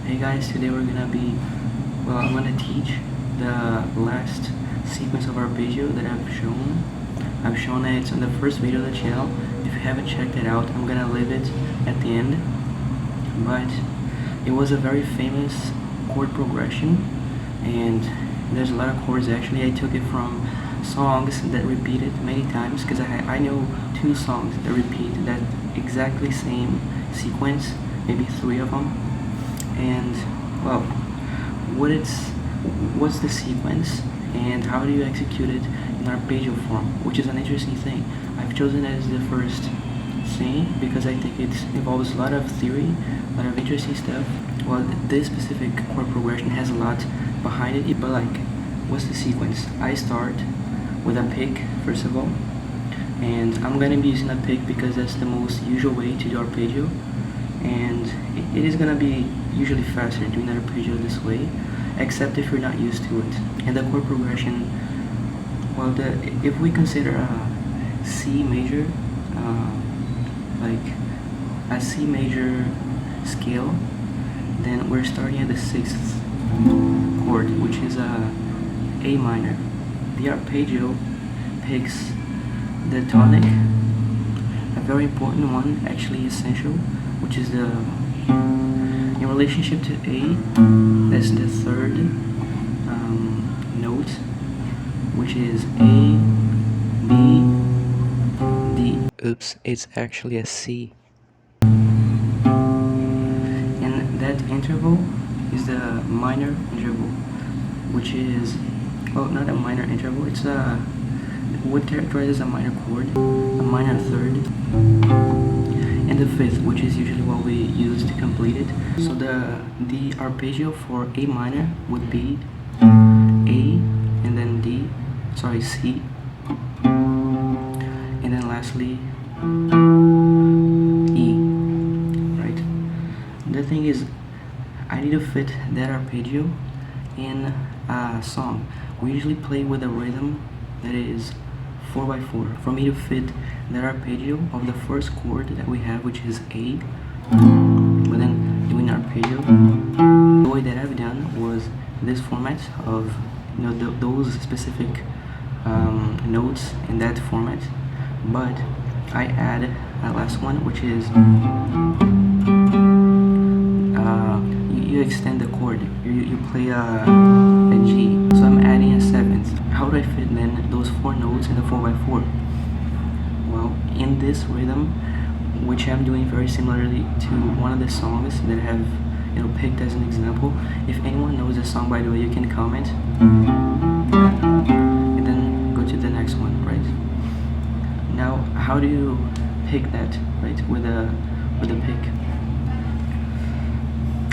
Hey guys, today I'm gonna teach the last sequence of arpeggio that I've shown. I've shown it on the first video of the channel. If you haven't checked it out, I'm gonna leave it at the end. But it was a very famous chord progression, and there's a lot of chords actually. I took it from songs that repeated many times because I know two songs that repeat that exactly same sequence, maybe three of them. And well, what's the sequence and how do you execute it in arpeggio form, which is an interesting thing. I've chosen it as the first thing because I think it involves a lot of theory, a lot of interesting stuff. Well, this specific chord progression has a lot behind it, but like, what's the sequence? I start with a pick first of all, and I'm gonna be using a pick because that's the most usual way to do arpeggio, and it is gonna be usually faster doing an arpeggio this way, except if you're not used to it. And the chord progression, well, if we consider a C major, like a C major scale, then we're starting at the 6th chord, which is a A minor. The arpeggio picks the tonic, a very important one, actually essential, which is in relationship to A, that's the third note, which is A, B, D. Oops, it's actually a C. And that interval is the minor interval, which is, well, not a minor interval, it's what characterizes a minor chord, a minor third, and the 5th, which is usually what we use to complete it. So the arpeggio for A minor would be A and then C, and then lastly E, right? The thing is, I need to fit that arpeggio in a song. We usually play with a rhythm that is 4x4. For me to fit that arpeggio of the first chord that we have, which is A, but then doing arpeggio, the way that I've done was this format of, you know, those specific notes in that format, but I add a last one, which is you extend the chord, you play a G, so I'm adding a 7th. How do I fit then those 4 notes in the 4x4? Well, in this rhythm, which I'm doing very similarly to one of the songs that I have, you know, picked as an example. If anyone knows the song, by the way, you can comment and then go to the next one, right? Now, how do you pick that, right, with a pick?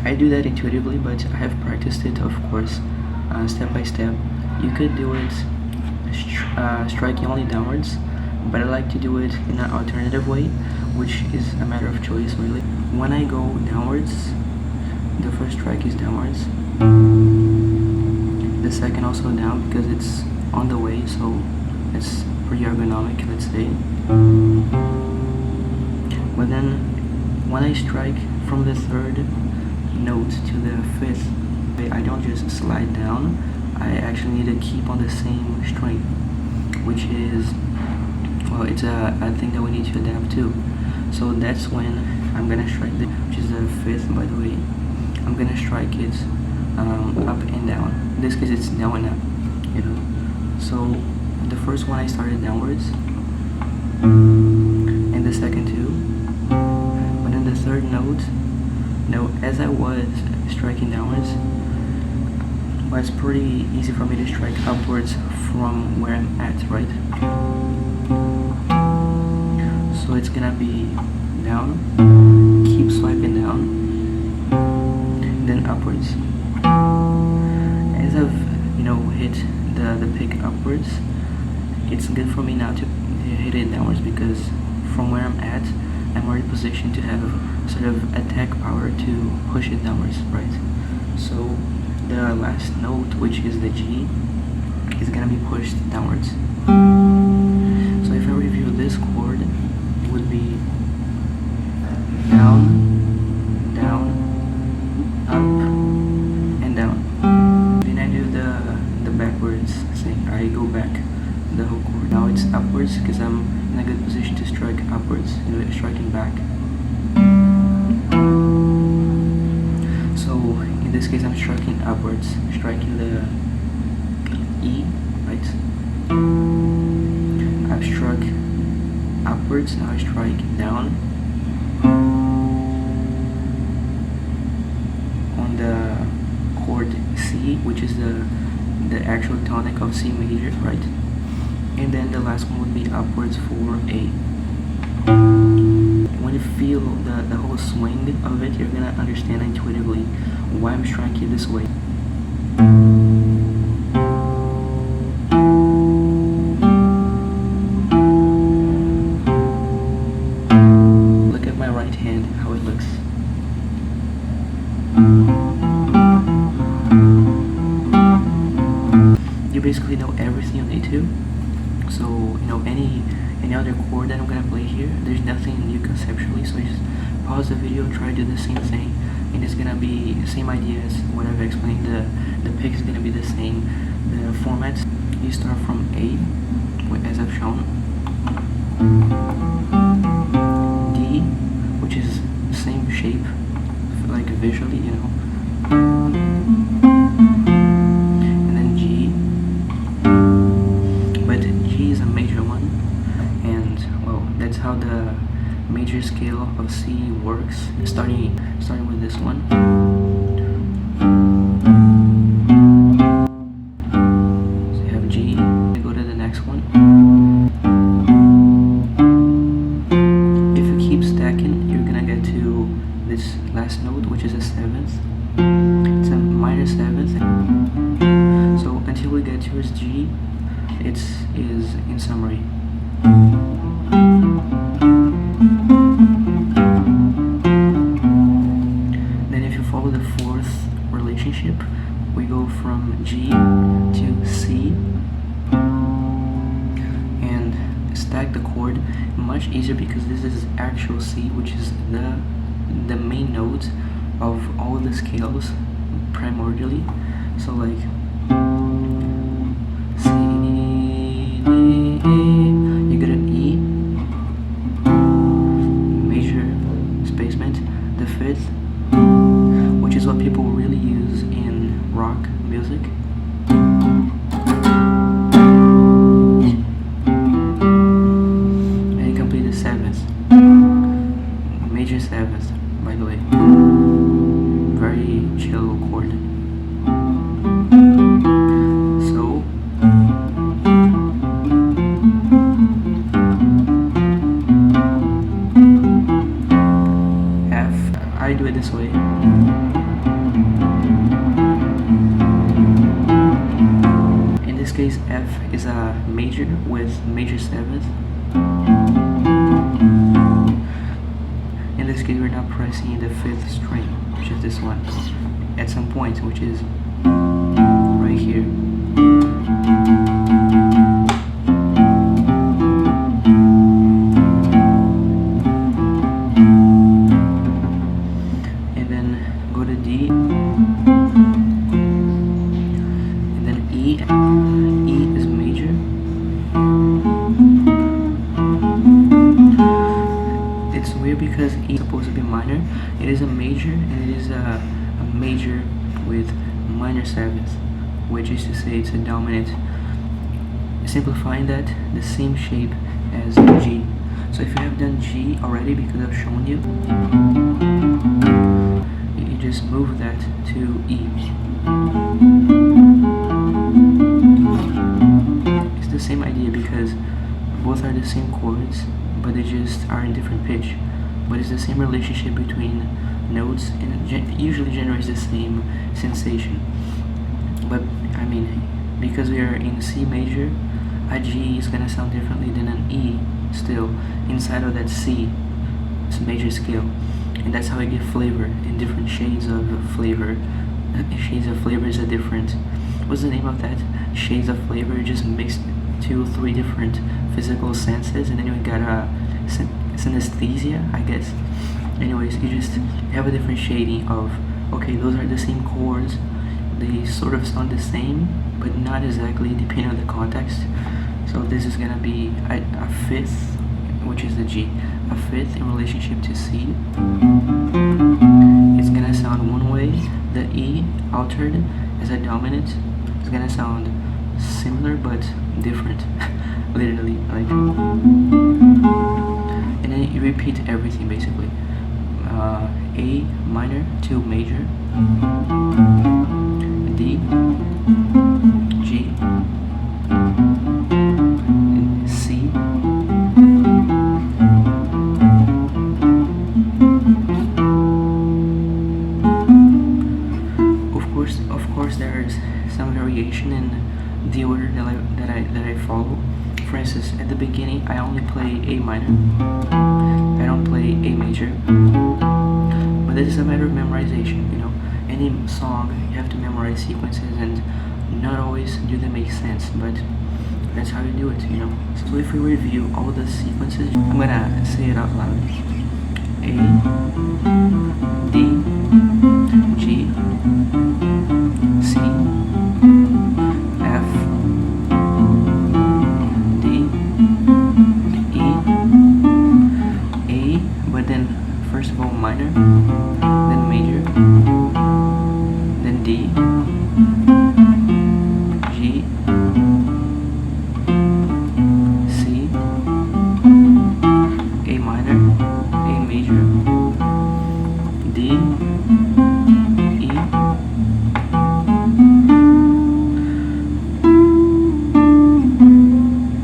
I do that intuitively, but I have practiced it, of course, step by step. You could do it striking only downwards, but I like to do it in an alternative way, which is a matter of choice, really. When I go downwards, the first strike is downwards, the second also down because it's on the way, so it's pretty ergonomic, let's say. But then when I strike from the 3rd note to the 5th, I don't just slide down, I actually need to keep on the same string, which is, well, it's a thing that we need to adapt to. So that's when I'm gonna strike which is the 5th, by the way. I'm gonna strike it up and down. In this case, it's down and up, you know. So the first one I started downwards, and the second too. But then the 3rd note, as I was striking downwards, well, it's pretty easy for me to strike upwards from where I'm at, right? So it's gonna be down, keep swiping down, then upwards. As I've, you know, hit the pick upwards, it's good for me now to hit it downwards because from where I'm at, I'm already positioned to have sort of attack power to push it downwards, right? So the last note, which is the G, is gonna be pushed downwards. So if I review this chord, it would be down, down, up and down. Then I do the backwards thing. I go back the whole chord. Now it's upwards because I'm in a good position to strike upwards, striking back. So in this case I'm striking upwards, striking the E, right? I've struck upwards, now I strike down on the chord C, which is the actual tonic of C major, right? And then the last one would be upwards for A. When you feel the whole swing of it, you're gonna understand intuitively why I'm striking this way. Look at my right hand, how it looks. You basically know everything you need to. So, you know, any other chord that I'm gonna play here, there's nothing new conceptually, so just pause the video, try to do the same thing, and it's gonna be the same idea as what I've explained. The pick is gonna be the same. The format, you start from A, as I've shown, D, which is the same shape, like visually, you know, and then G. But G is a major one, and well, that's how the major scale of C works. Starting with this one. So you have G. Go to the next one. If you keep stacking, you're gonna get to this last note, which is a seventh. It's a minor seventh. So until we get towards G, it is in summary. Then if you follow the fourth relationship, we go from G to C and stack the chord. Much easier because this is actual C, which is the main note of all the scales primordially. So like C, D, A, you get an E, major spacement, the fifth, which is what people really use in rock music. And you complete the seventh, major seventh, by the way. Very chill chord. So F, I do it this way. In this case, F is a major with major seventh. In this case, we're now pressing the fifth string, which is this one, at some point, which is right here. And then go to D, and then E. E is major. It's weird because E is supposed to be minor. It is a major, and it is a major with minor seventh, which is to say it's a dominant. Simplifying that, the same shape as G. So if you have done G already, because I've shown you, you just move that to E. It's the same idea because both are the same chords, but they just are in different pitch. But it's the same relationship between notes, and it usually generates the same sensation. But I mean, because we are in C major, a G is gonna sound differently than an E still inside of that C major scale, and that's how I get flavor in different shades of flavor. Shades of flavor is a different, what's the name of that? Shades of flavor, just mixed 2-3 different physical senses, and then you got a synesthesia, I guess. Anyways, you just have a different shading of okay, those are the same chords, they sort of sound the same, but not exactly depending on the context. So this is gonna be a fifth, which is the G, a fifth in relationship to C. It's gonna sound one way. The E altered as a dominant, it's gonna sound similar but different. Literally, like, and then you repeat everything basically. A minor to major, D, G, and C, of course there's some variation in the order that I follow. For instance, at the beginning I only play A minor, I don't play A major, but this is a matter of memorization, you know. Any song you have to memorize sequences, and not always do they make sense, but that's how you do it, you know. So if we review all the sequences, I'm gonna say it out loud. A, D, G, C, F, D, E, A, but then first of all minor, then major, then D, G, C, A minor, A major, D, E,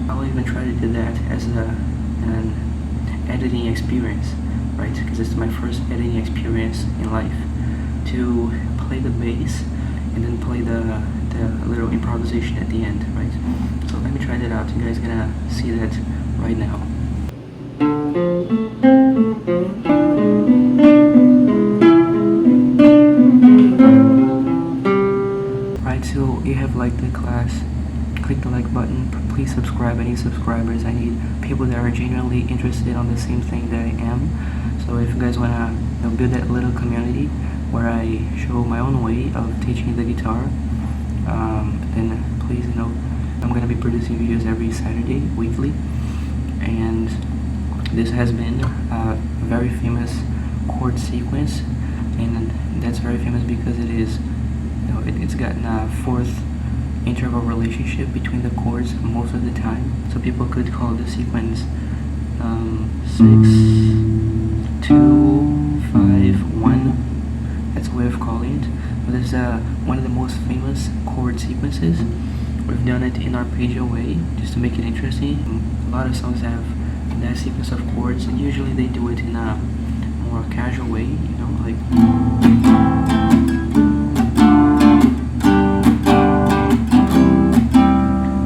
I'll even try to do that as an editing experience, right? Because it's my first editing experience in life, to play the bass and then play the little improvisation at the end, right? So let me try that out. You guys gonna see that right now. Right, so you have liked the class, click the like button. Please subscribe. I need subscribers. I need people that are genuinely interested on the same thing that I am. So if you guys wanna, you know, build that little community where I show my own way of teaching the guitar, then please, you know, I'm gonna be producing videos every Saturday, weekly. And this has been a very famous chord sequence, and that's very famous because it is, you know, it's gotten a fourth interval relationship between the chords most of the time. So people could call the sequence 6, 2, 5, 1. That's a way of calling it. But this is one of the most famous chord sequences. We've done it in Arpeggio way, just to make it interesting. A lot of songs have that sequence of chords, and usually they do it in a more casual way, you know, like.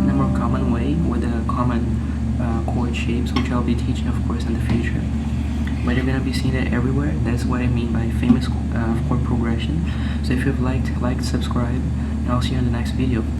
In a more common way, with a common chord shapes, which I'll be teaching, of course, in the future. But you're gonna be seeing it everywhere. That's what I mean by famous chord progression. So if you've liked, subscribe, and I'll see you in the next video.